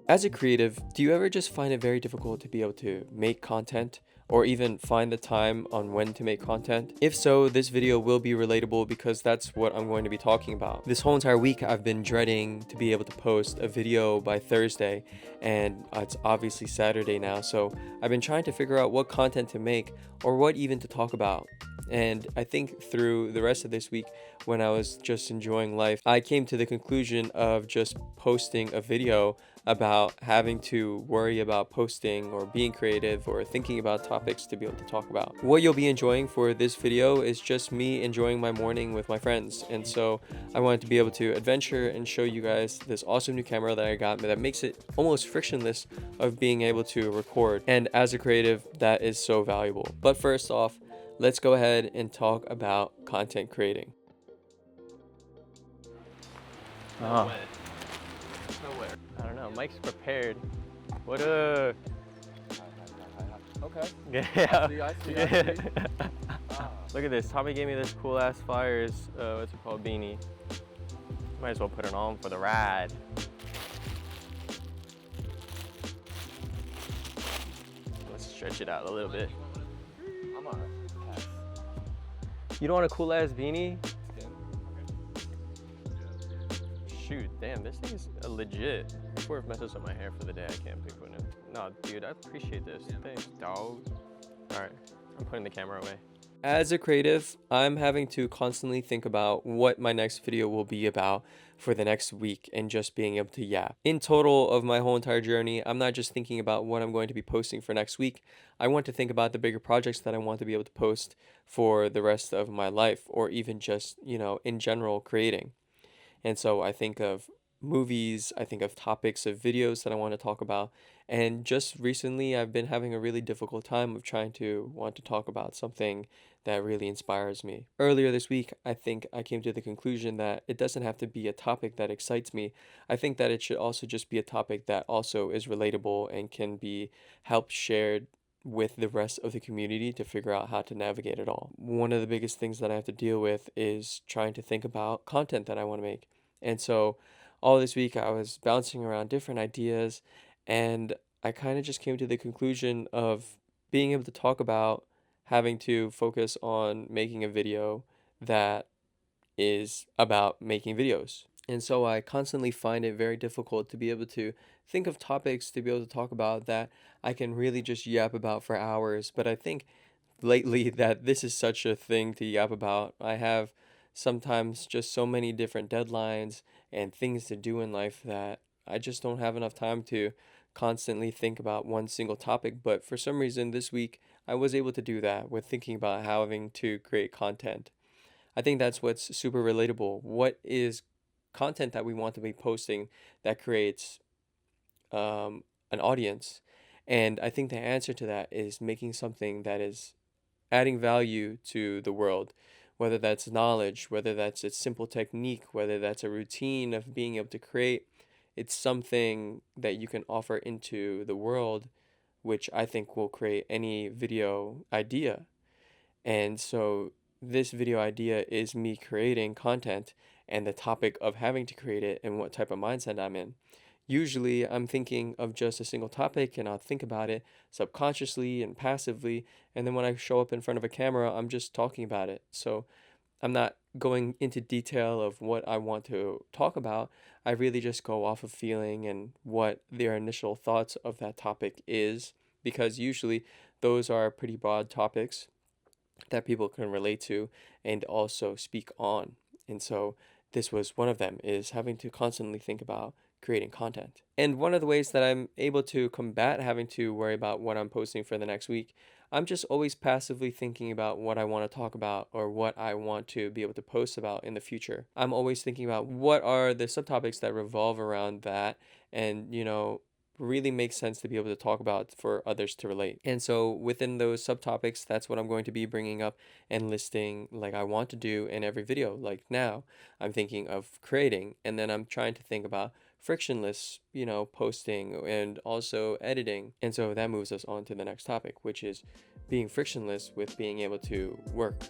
As a creative, do you ever just find it very difficult to be able to make content or even find the time on when to make content? If so, this video will be relatable because that's what I'm going to be talking about. This whole entire week, I've been dreading to be able to post a video by Thursday, and it's obviously Saturday now, so I've been trying to figure out what content to make or what even to talk about. And I think through the rest of this week, when I was just enjoying life, I came to the conclusion of just posting a video about having to worry about posting or being creative or thinking about topics to be able to talk about. What you'll be enjoying for this video is just me enjoying my morning with my friends. And so I wanted to be able to adventure and show you guys this awesome new camera that I got that makes it almost frictionless of being able to record. And as a creative, that is so valuable. But first off, let's go ahead and talk about content creating. Oh. I don't know. Mike's prepared. What up? Okay. Yeah. I see. Look at this. Tommy gave me this cool ass Flyers. What's it called? Beanie. Might as well put it on for the ride. Let's stretch it out a little bit. I'm on it. You don't want a cool ass beanie? Shoot, damn, this thing is legit. Before it messes up my hair for the day, I can't pick one up. No, dude, I appreciate this. Thanks, dog. All right, I'm putting the camera away. As a creative, I'm having to constantly think about what my next video will be about for the next week and just being able to yap. In total of my whole entire journey, I'm not just thinking about what I'm going to be posting for next week. I want to think about the bigger projects that I want to be able to post for the rest of my life, or even just, in general creating. And so I think of movies, I think of topics of videos that I want to talk about. And just recently, I've been having a really difficult time of trying to want to talk about something that really inspires me. Earlier this week, I think I came to the conclusion that it doesn't have to be a topic that excites me. I think that it should also just be a topic that also is relatable and can be helped shared with the rest of the community to figure out how to navigate it all. One of the biggest things that I have to deal with is trying to think about content that I want to make. And so all this week I was bouncing around different ideas, and I kind of just came to the conclusion of being able to talk about having to focus on making a video that is about making videos. And so I constantly find it very difficult to be able to think of topics to be able to talk about that I can really just yap about for hours. But I think lately that this is such a thing to yap about. I have sometimes just so many different deadlines and things to do in life that I just don't have enough time to constantly think about one single topic. But for some reason this week I was able to do that with thinking about having to create content. I think that's what's super relatable. What is content that we want to be posting that creates an audience? And I think the answer to that is making something that is adding value to the world, whether that's knowledge, whether that's a simple technique, whether that's a routine of being able to create. It's something that you can offer into the world, which I think will create any video idea. And so this video idea is me creating content and the topic of having to create it and what type of mindset I'm in. Usually I'm thinking of just a single topic and I'll think about it subconsciously and passively. And then when I show up in front of a camera, I'm just talking about it. So I'm not going into detail of what I want to talk about. I really just go off of feeling and what their initial thoughts of that topic is, because usually those are pretty broad topics that people can relate to and also speak on. And so this was one of them, is having to constantly think about creating content. And one of the ways that I'm able to combat having to worry about what I'm posting for the next week, I'm just always passively thinking about what I want to talk about or what I want to be able to post about in the future. I'm always thinking about what are the subtopics that revolve around that and, really makes sense to be able to talk about for others to relate. And so within those subtopics, that's what I'm going to be bringing up and listing like I want to do in every video. Like now I'm thinking of creating, and then I'm trying to think about frictionless, posting and also editing. And so that moves us on to the next topic, which is being frictionless with being able to work.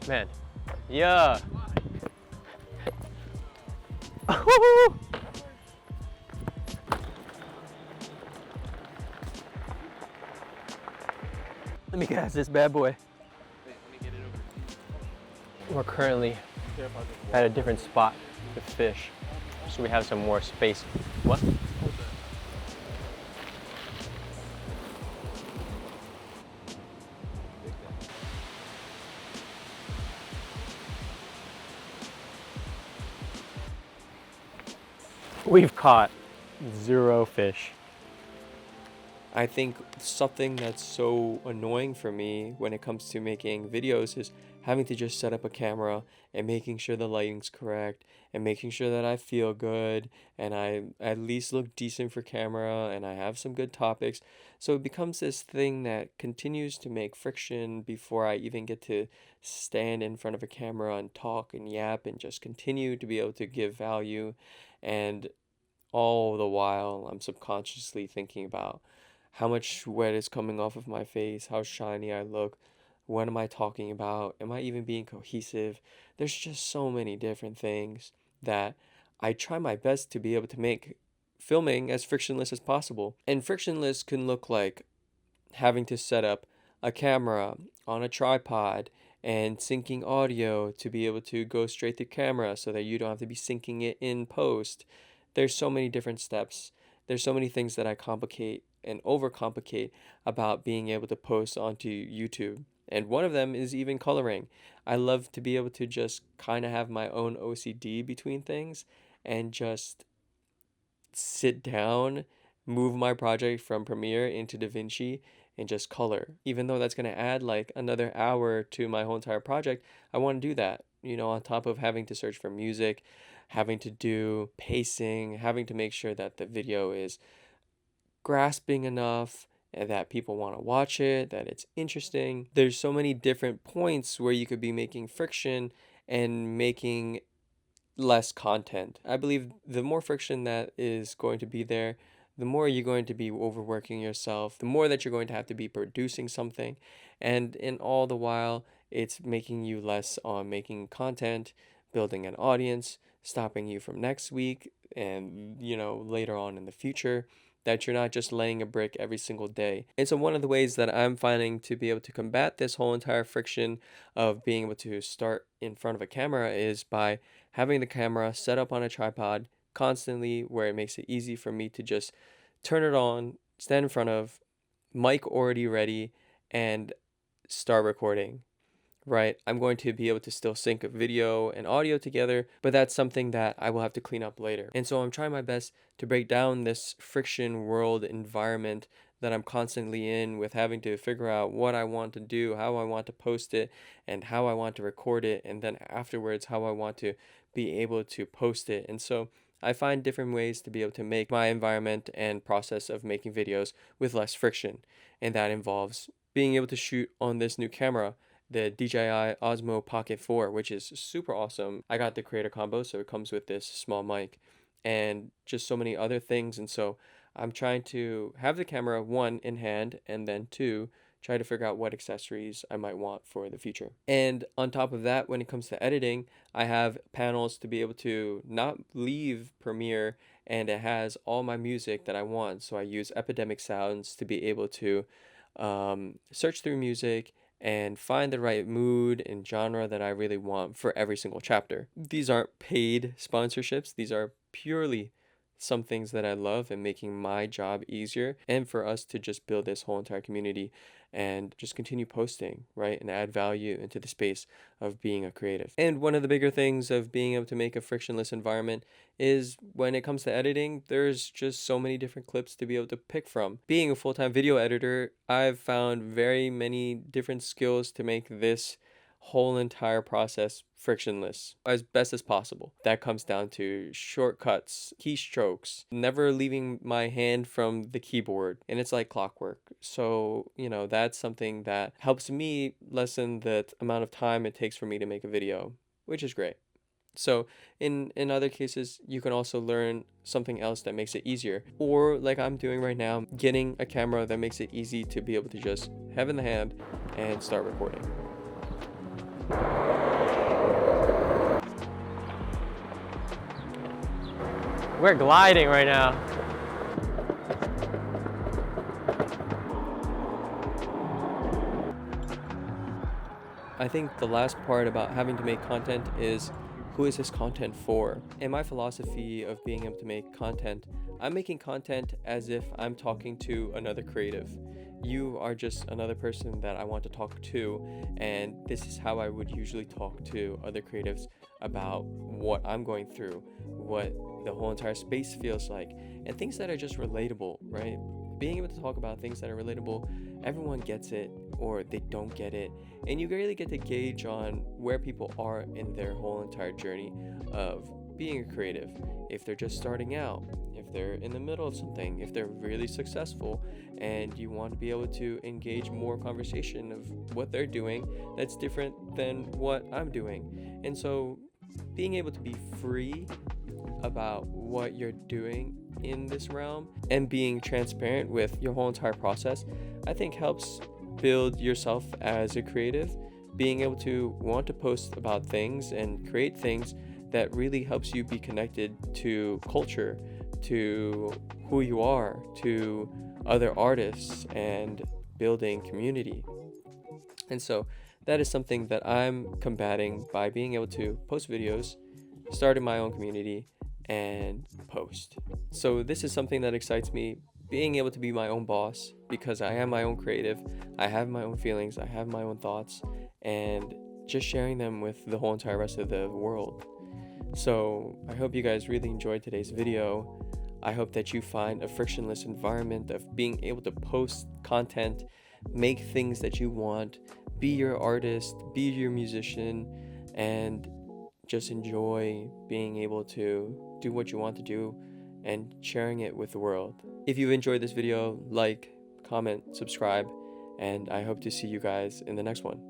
Man, yeah. Let me guess this bad boy. We're currently at a different spot to fish, so we have some more space. What? We've caught 0 fish. I think something that's so annoying for me when it comes to making videos is having to just set up a camera and making sure the lighting's correct and making sure that I feel good and I at least look decent for camera and I have some good topics. So it becomes this thing that continues to make friction before I even get to stand in front of a camera and talk and yap and just continue to be able to give value. And all the while, I'm subconsciously thinking about how much sweat is coming off of my face, how shiny I look, what am I talking about, am I even being cohesive? There's just so many different things that I try my best to be able to make filming as frictionless as possible. And frictionless can look like having to set up a camera on a tripod and syncing audio to be able to go straight to camera so that you don't have to be syncing it in post. There's so many different steps. There's so many things that I complicate and overcomplicate about being able to post onto YouTube. And one of them is even coloring. I love to be able to just kind of have my own OCD between things and just sit down, move my project from Premiere into DaVinci and just color. Even though that's going to add like another hour to my whole entire project, I want to do that, on top of having to search for music, having to do pacing, having to make sure that the video is grasping enough and that people want to watch it, that it's interesting. There's so many different points where you could be making friction and making less content. I believe the more friction that is going to be there, the more you're going to be overworking yourself, the more that you're going to have to be producing something. And in all the while, it's making you less on making content, building an audience, stopping you from next week and, later on in the future, that you're not just laying a brick every single day. And so one of the ways that I'm finding to be able to combat this whole entire friction of being able to start in front of a camera is by having the camera set up on a tripod constantly where it makes it easy for me to just turn it on, stand in front of, mic already ready, and start recording. Right, I'm going to be able to still sync video and audio together, but that's something that I will have to clean up later. And so I'm trying my best to break down this friction world environment that I'm constantly in with having to figure out what I want to do, how I want to post it, and how I want to record it, and then afterwards how I want to be able to post it. And so I find different ways to be able to make my environment and process of making videos with less friction. And that involves being able to shoot on this new camera, the DJI Osmo Pocket 4, which is super awesome. I got the creator combo, so it comes with this small mic and just so many other things. And so I'm trying to have the camera, one, in hand, and then two, try to figure out what accessories I might want for the future. And on top of that, when it comes to editing, I have panels to be able to not leave Premiere, and it has all my music that I want. So I use Epidemic Sounds to be able to search through music and find the right mood and genre that I really want for every single chapter. These aren't paid sponsorships. These are purely some things that I love and making my job easier and for us to just build this whole entire community and just continue posting, right? And add value into the space of being a creative. And one of the bigger things of being able to make a frictionless environment is when it comes to editing, there's just so many different clips to be able to pick from. Being a full-time video editor, I've found very many different skills to make this whole entire process frictionless as best as possible. That comes down to shortcuts, keystrokes, never leaving my hand from the keyboard, and it's like clockwork. So, that's something that helps me lessen the amount of time it takes for me to make a video, which is great. So in other cases, you can also learn something else that makes it easier. Or like I'm doing right now, getting a camera that makes it easy to be able to just have in the hand and start recording. We're gliding right now. I think the last part about having to make content is, who is this content for? In my philosophy of being able to make content, I'm making content as if I'm talking to another creative. You are just another person that I want to talk to, and this is how I would usually talk to other creatives about what I'm going through, what the whole entire space feels like, and things that are just relatable, right? Being able to talk about things that are relatable, everyone gets it or they don't get it, and you really get to gauge on where people are in their whole entire journey of being a creative. If they're just starting out, if they're in the middle of something, if they're really successful, and you want to be able to engage more conversation of what they're doing that's different than what I'm doing. And so being able to be free about what you're doing in this realm and being transparent with your whole entire process, I think helps build yourself as a creative. Being able to want to post about things and create things that really helps you be connected to culture, to who you are, to other artists, and building community. And so that is something that I'm combating by being able to post videos, start in my own community, and post. So this is something that excites me, being able to be my own boss, because I am my own creative. I have my own feelings, I have my own thoughts, and just sharing them with the whole entire rest of the world. So I hope you guys really enjoyed today's video. I hope that you find a frictionless environment of being able to post content, make things that you want, be your artist, be your musician, and just enjoy being able to do what you want to do and sharing it with the world. If you enjoyed this video, like, comment, subscribe, and I hope to see you guys in the next one.